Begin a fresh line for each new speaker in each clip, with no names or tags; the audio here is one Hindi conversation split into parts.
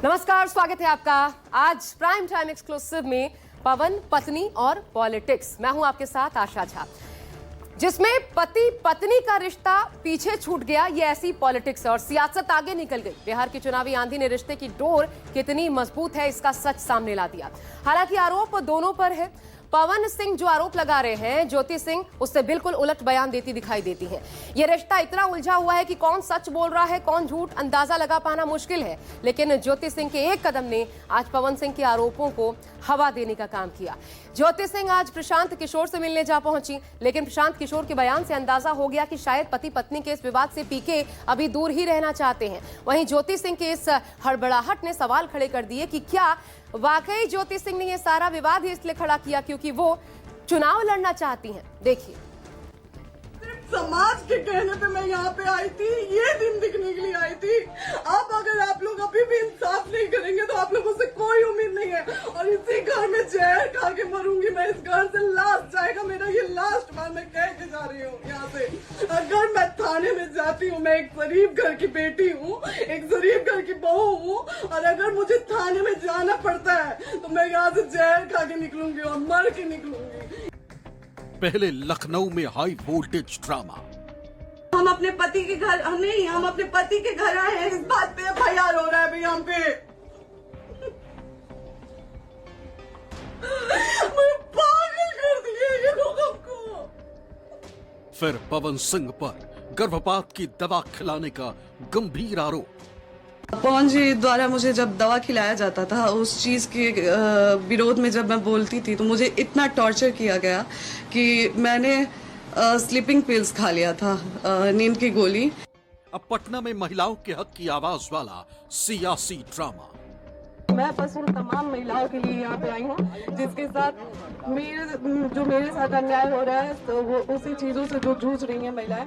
नमस्कार, स्वागत है आपका आज प्राइम टाइम एक्सक्लूसिव में पवन, पत्नी और पॉलिटिक्स। मैं हूं आपके साथ आशा झा, जिसमें पति पत्नी का रिश्ता पीछे छूट गया। ये ऐसी पॉलिटिक्स और सियासत आगे निकल गई। बिहार की चुनावी आंधी ने रिश्ते की डोर कितनी मजबूत है इसका सच सामने ला दिया। हालांकि आरोप दोनों पर है। पवन सिंह जो आरोप लगा रहे हैं, ज्योति सिंह उससे बिल्कुल उलट बयान देती दिखाई देती हैं। यह रिश्ता इतना उलझा हुआ है कि कौन सच बोल रहा है कौन झूठ अंदाजा लगा पाना मुश्किल है। लेकिन ज्योति सिंह के एक कदम ने आज पवन सिंह के आरोपों को हवा देने का काम किया। ज्योति सिंह आज प्रशांत किशोर से मिलने जा पहुंची, लेकिन प्रशांत किशोर के बयान से अंदाजा हो गया कि शायद पति पत्नी के इस विवाद से पीके अभी दूर ही रहना चाहते हैं। वहीं ज्योति सिंह के इस हड़बड़ाहट ने सवाल खड़े कर दिए कि क्या वाकई ज्योति सिंह ने यह सारा विवाद ही इसलिए खड़ा किया क्योंकि वो चुनाव लड़ना चाहती हैं। देखिए,
समाज के कहने पे मैं यहाँ पे आई थी, ये दिन दिखने के लिए आई थी। अब अगर आप लोग अभी भी इंसाफ नहीं करेंगे तो आप लोगों से कोई उम्मीद नहीं है। और इसी घर में जहर खा के मरूंगी मैं। इस घर से लास्ट जाएगा मेरा, ये लास्ट बार मैं कह के जा रही हूँ यहाँ से। अगर मैं थाने में जाती हूँ, मैं एक गरीब घर की बेटी हूँ, एक गरीब घर की बहू हूँ, और अगर मुझे थाने में जाना पड़ता है तो मैं यहाँ से जहर खा के निकलूंगी और मर के निकलूंगी।
पहले लखनऊ में हाई वोल्टेज ड्रामा।
हम अपने पति के घर नहीं, हम अपने पति के घर आए हैं। इस बात पे एफआईआर हो रहा है भाई हम पे। मैं पागल कर दिए ये लोग हमको।
फिर पवन सिंह पर गर्भपात की दवा खिलाने का गंभीर आरोप।
पवन जी द्वारा मुझे जब दवा खिलाया जाता था, उस चीज़ के विरोध में जब मैं बोलती थी तो मुझे इतना टॉर्चर किया गया कि मैंने स्लीपिंग पिल्स खा लिया था, नींद की गोली।
अब पटना में महिलाओं के हक की आवाज वाला सियासी ड्रामा।
मैं बस उन तमाम महिलाओं के लिए यहाँ पे आई हूँ जिसके साथ मेरे साथ अन्याय हो रहा है, तो वो उसी चीजों से जो जूझ रही है महिलाएं।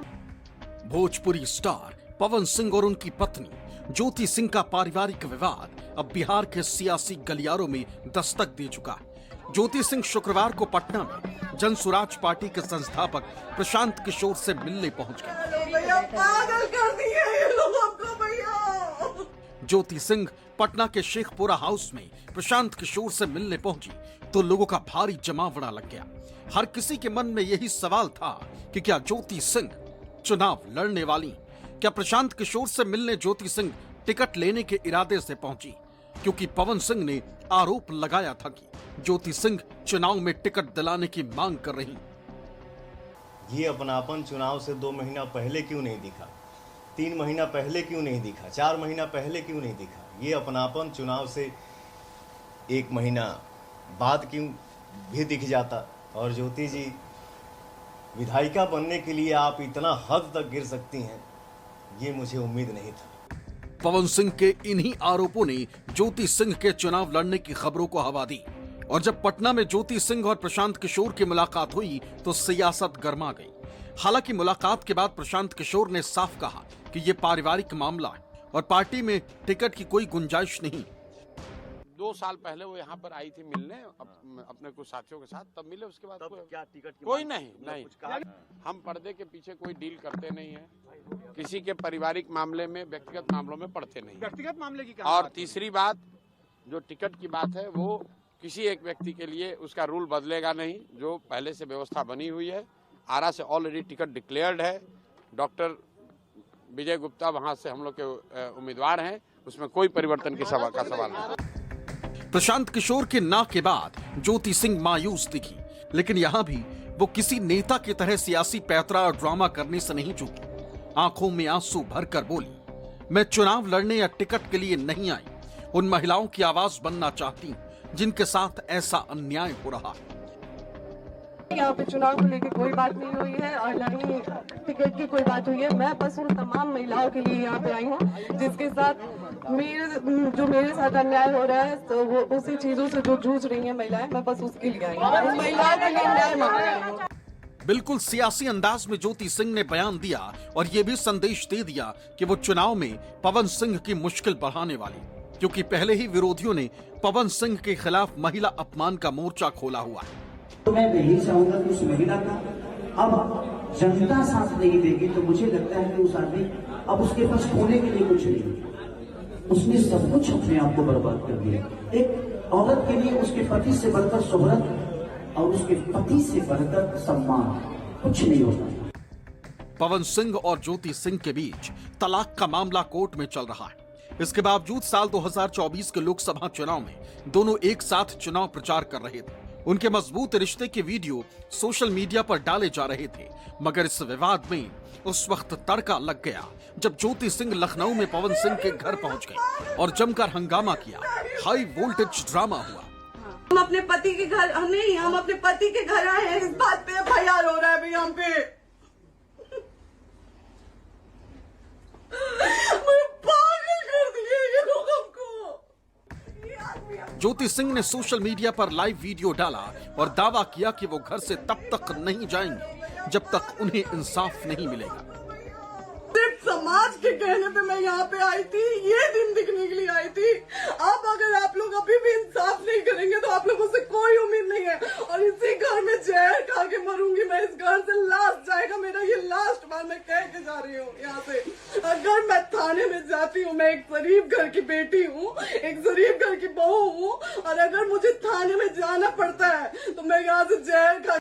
भोजपुरी स्टार पवन सिंह और उनकी पत्नी ज्योति सिंह का पारिवारिक विवाद अब बिहार के सियासी गलियारों में दस्तक दे चुका है। ज्योति सिंह शुक्रवार को पटना में जन स्वराज पार्टी के संस्थापक प्रशांत किशोर से मिलने पहुंच गए।
भैया पागल कर दिए ये लोग हमको भैया।
ज्योति सिंह पटना के शेखपुरा हाउस में प्रशांत किशोर से मिलने पहुंची तो लोगों का भारी जमावड़ा लग गया। हर किसी के मन में यही सवाल था कि क्या ज्योति सिंह चुनाव लड़ने वाली? क्या प्रशांत किशोर से मिलने ज्योति सिंह टिकट लेने के इरादे से पहुंची? क्योंकि पवन सिंह ने आरोप लगाया था कि ज्योति सिंह चुनाव में टिकट दिलाने की मांग कर रही।
ये अपनापन चुनाव से 2 महीना पहले क्यों नहीं दिखा, 3 महीना पहले क्यों नहीं दिखा, 4 महीना पहले क्यों नहीं दिखा? ये अपनापन चुनाव से 1 महीना बाद क्यों भी दिख जाता? और ज्योति जी, विधायिका बनने के लिए आप इतना हद तक गिर सकती हैं, ये मुझे उम्मीद नहीं था।
पवन सिंह के इन्हीं आरोपों ने ज्योति सिंह के चुनाव लड़ने की खबरों को हवा दी। और जब पटना में ज्योति सिंह और प्रशांत किशोर की मुलाकात हुई तो सियासत गर्मा गई। हालांकि मुलाकात के बाद प्रशांत किशोर ने साफ कहा कि ये पारिवारिक मामला है और पार्टी में टिकट की कोई गुंजाइश नहीं।
2 साल पहले वो यहाँ पर आई थी मिलने अपने कुछ साथियों के साथ, तब मिले। उसके बाद
क्या टिकट की
कोई नहीं। हम पर्दे के पीछे कोई डील करते नहीं है, किसी के पारिवारिक मामले में, व्यक्तिगत मामलों में पड़ते नहीं।
व्यक्तिगत मामले की
और तीसरी बात, जो टिकट की बात है वो किसी एक व्यक्ति के लिए उसका रूल बदलेगा नहीं। जो पहले से व्यवस्था बनी हुई है, आरा से ऑलरेडी टिकट डिक्लेयर्ड है। डॉक्टर विजय गुप्ता वहाँ से हम लोग के उम्मीदवार हैं, उसमें कोई परिवर्तन का सवाल नहीं।
प्रशांत किशोर के ना के बाद ज्योति सिंह मायूस दिखी, लेकिन यहाँ भी वो किसी नेता की तरह सियासी पैतरा और ड्रामा करने से नहीं चूकी। आंखों में आंसू भरकर बोली, मैं चुनाव लड़ने या टिकट के लिए नहीं आई, उन महिलाओं की आवाज बनना चाहती हूँ जिनके साथ ऐसा अन्याय हो रहा है।
यहाँ पे चुनाव को लेकर कोई बात नहीं हुई है और न ही टिकट की कोई बात हुई है। मैं बस उन तमाम महिलाओं के लिए यहाँ पे आई हूँ जिसके साथ मेरे साथ अन्याय हो रहा है, तो वो उसी चीजों से जो जूझ रही है महिलाएं, मैं बस उसके लिए आई हूँ। महिलाओं के लिए न्याय मांग रही हूँ।
बिल्कुल सियासी अंदाज में ज्योति सिंह ने बयान दिया और ये भी संदेश दे दिया कि वो चुनाव में पवन सिंह की मुश्किल बढ़ाने वाली, क्योंकि पहले ही विरोधियों ने पवन सिंह के खिलाफ महिला अपमान का मोर्चा खोला हुआ है।
तो मैं यही चाहूंगा कि उस महिला का अब जनता साथ नहीं देगी तो मुझे लगता है कि उस आदमी अब उसके पास खोने के लिए कुछ नहीं। उसने सब कुछ अपने आप को बर्बाद कर दिया। एक औरत के लिए उसके पति से बढ़कर शोहरत और उसके पति से बढ़कर सम्मान कुछ नहीं होता।
पवन सिंह और ज्योति सिंह के बीच तलाक का मामला कोर्ट में चल रहा है। इसके बावजूद साल 2024 के लोकसभा चुनाव में दोनों एक साथ चुनाव प्रचार कर रहे थे। उनके मजबूत रिश्ते के वीडियो सोशल मीडिया पर डाले जा रहे थे, मगर इस विवाद में उस वक्त तड़का लग गया जब ज्योति सिंह लखनऊ में पवन सिंह के घर पहुंच गए और जमकर हंगामा किया। हाई वोल्टेज ड्रामा हुआ।
हम अपने पति के घर नहीं, हम अपने पति के घर आए हैं, इस बात पे FIR हो रहा है भैया हम पे। पागल कर दिए ये लोग हमको।
ज्योति सिंह ने सोशल मीडिया पर लाइव वीडियो डाला और दावा किया कि वो घर से तब तक नहीं जाएंगे जब तक उन्हें इंसाफ नहीं मिलेगा।
सिर्फ समाज के कहने पे मैं यहाँ पे आई थी, ये दिन दिखने के लिए आई थी। अब अगर आप लोग अभी भी इंसाफ नहीं करेंगे तो आप लोगों से कोई उम्मीद नहीं है, और इसी घर में जहर खा के मरूंगी मैं। इस घर से लास्ट जाएगा मेरा, ये लास्ट बार मैं कह के जा रही हूँ यहाँ से। अगर मैं थाने में जाती हूँ, मैं एक गरीब घर की बेटी हूँ, एक गरीब घर की बहू हूँ, और अगर मुझे थाने में जाना पड़ता है तो मैं यहाँ से जहर खा।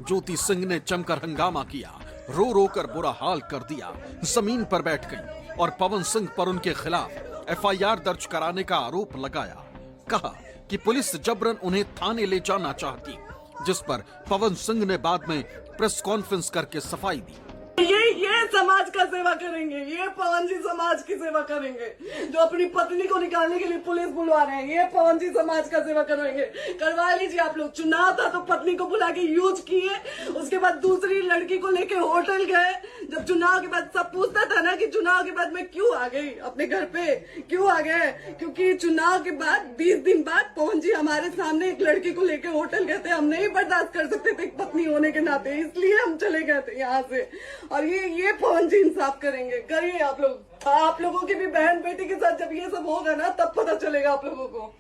ज्योति सिंह ने जमकर हंगामा किया, रो रो कर बुरा हाल कर दिया, जमीन पर बैठ गई और पवन सिंह पर उनके खिलाफ FIR दर्ज कराने का आरोप लगाया। कहा कि पुलिस जबरन उन्हें थाने ले जाना चाहती, जिस पर पवन सिंह ने बाद में प्रेस कॉन्फ्रेंस करके सफाई दी।
ये समाज का सेवा करेंगे, ये पवन जी समाज की सेवा करेंगे। जो अपनी पत्नी को निकालने के लिए पुलिस बुलवा रहे हैं, ये पवन जी समाज का सेवा करेंगे। करवा लीजिए आप लोग। चुनाव था तो पत्नी को बुला के यूज किए, उसके बाद दूसरी लड़की को लेके होटल गए। जब चुनाव के बाद सब पूछता था ना कि चुनाव के बाद मैं क्यों आ गई अपने घर पे, क्यों आ गए, क्योंकि चुनाव के बाद 20 दिन बाद पवन जी हमारे सामने एक लड़की को लेके होटल गए थे। हम नहीं बर्दाश्त कर सकते थे पत्नी होने के नाते, इसलिए हम चले गए थे यहाँ से। और ये पवन जी इंसाफ करेंगे। करिए आप लोग। आप लोगों की भी बहन बेटी के साथ जब ये सब होगा ना तब पता चलेगा आप लोगों को।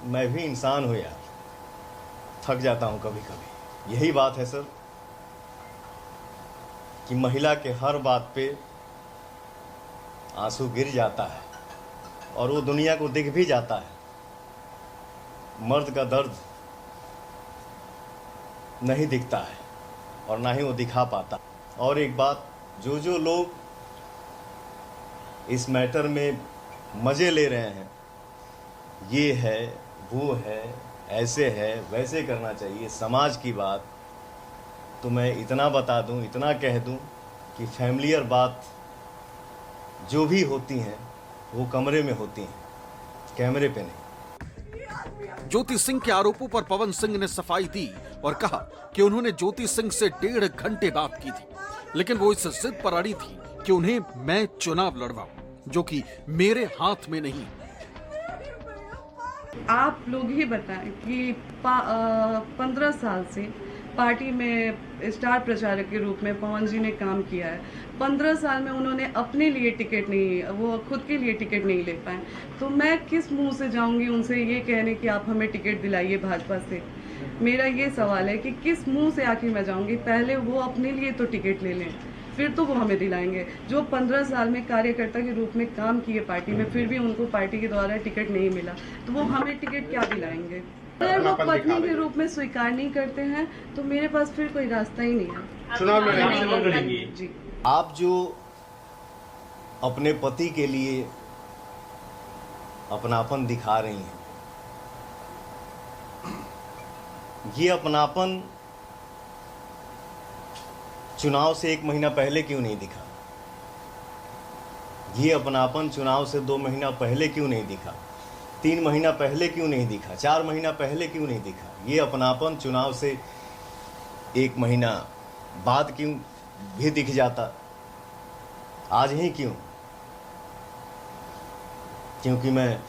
मैं भी इंसान हूँ यार, थक जाता हूँ कभी कभी। यही बात है सर कि महिला के हर बात पे आंसू गिर जाता है और वो दुनिया को दिख भी जाता है। मर्द का दर्द नहीं दिखता है और ना ही वो दिखा पाता। और एक बात, जो लोग इस मैटर में मजे ले रहे हैं, ये है वो है, ऐसे है वैसे करना चाहिए, समाज की बात, तो मैं इतना बता दूं, इतना कह दूं कि फैमिलियर बात जो भी होती हैं वो कमरे में होती हैं, कैमरे पे नहीं।
ज्योति सिंह के आरोपों पर पवन सिंह ने सफाई दी और कहा कि उन्होंने ज्योति सिंह से 1.5 घंटे बात की थी, लेकिन वो इस जिद पर अड़ी थी कि उन्हें मैं चुनाव लड़वाऊं, जो कि मेरे हाथ में नहीं।
आप लोग ही बताएं कि 15 साल से पार्टी में स्टार प्रचारक के रूप में पवन जी ने काम किया है। 15 साल में उन्होंने अपने लिए टिकट नहीं, वो खुद के लिए टिकट नहीं ले पाए, तो मैं किस मुंह से जाऊंगी उनसे ये कहने कि आप हमें टिकट दिलाइए भाजपा से। मेरा ये सवाल है कि किस मुंह से आखिर मैं जाऊंगी। पहले वो अपने लिए तो टिकट ले लें, फिर तो वो हमें दिलाएंगे। जो 15 साल में कार्यकर्ता के रूप में काम किए पार्टी में, फिर भी उनको पार्टी के द्वारा टिकट नहीं मिला, तो वो हमें टिकट क्या दिलाएंगे। अगर वो पत्नी के रूप में स्वीकार नहीं करते हैं तो मेरे पास फिर कोई रास्ता ही नहीं है।
चुनाव लड़ेंगे
जी।
आप जो अपने पति के लिए अपनापन दिखा रही हैं, ये अपनापन चुनाव से 1 महीना पहले क्यों नहीं दिखा? ये अपनापन चुनाव से 2 महीना पहले क्यों नहीं दिखा? 3 महीना पहले क्यों नहीं दिखा? 4 महीना पहले क्यों नहीं दिखा? ये अपनापन चुनाव से 1 महीना बाद क्यों भी दिख जाता? आज ही क्यों? क्योंकि मैं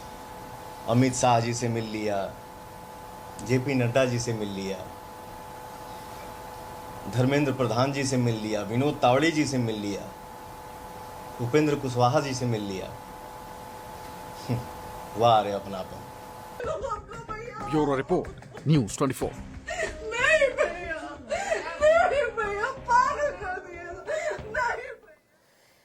अमित शाह जी से मिल लिया, JP नड्डा जी से मिल लिया, धर्मेंद्र प्रधान जी से मिल लिया, विनोद तावड़े जी से मिल लिया, उपेंद्र कुशवाहा जी से मिल लिया। वाह रे अपनापन।
Bureau report, news 24।